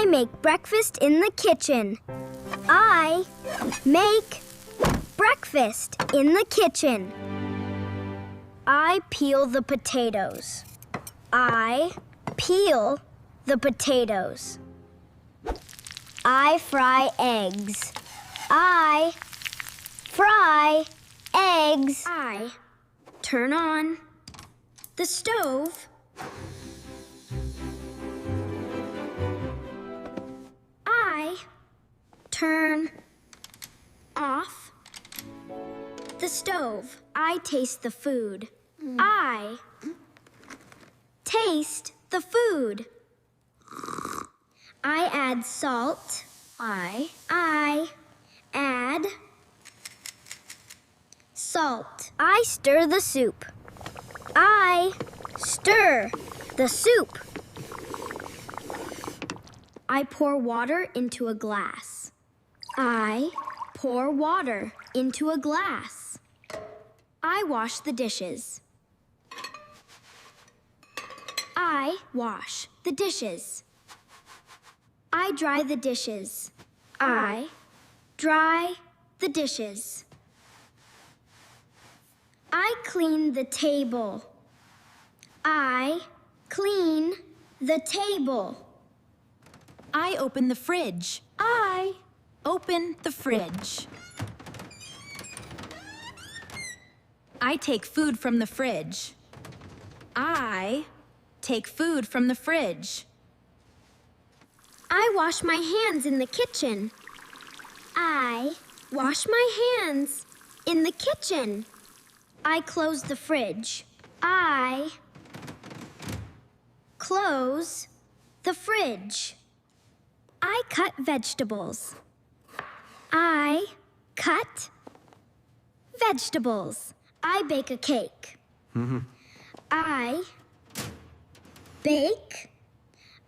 I make breakfast in the kitchen. I make breakfast in the kitchen. I peel the potatoes. I peel the potatoes. I fry eggs. I fry eggs. I turn on the stove. I turn off the stove. I taste the food. I taste the food. I add salt. I add salt. I stir the soup. I stir the soup. I pour water into a glass. I pour water into a glass. I wash the dishes. I wash the dishes. I dry the dishes. I dry the dishes. I clean the table. I clean the table. I open the fridge. I open the fridge. I take food from the fridge. I take food from the fridge. I wash my hands in the kitchen. I wash my hands in the kitchen. I close the fridge. I close the fridge. I cut vegetables. I cut vegetables. I bake a cake. I bake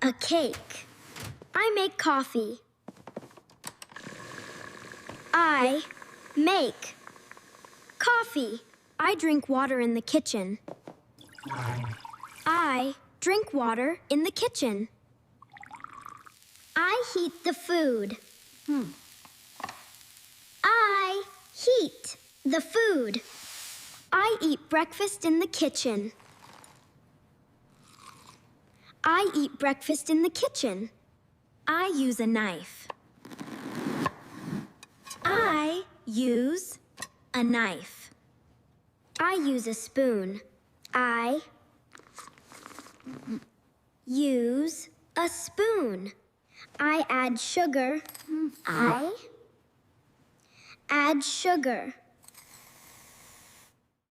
a cake. I make coffee. I make coffee. I drink water in the kitchen. I drink water in the kitchen. I heat the food. I heat the food. I eat breakfast in the kitchen. I eat breakfast in the kitchen. I use a knife. I use a knife. I use a spoon. I use a spoon. I add sugar. I add sugar.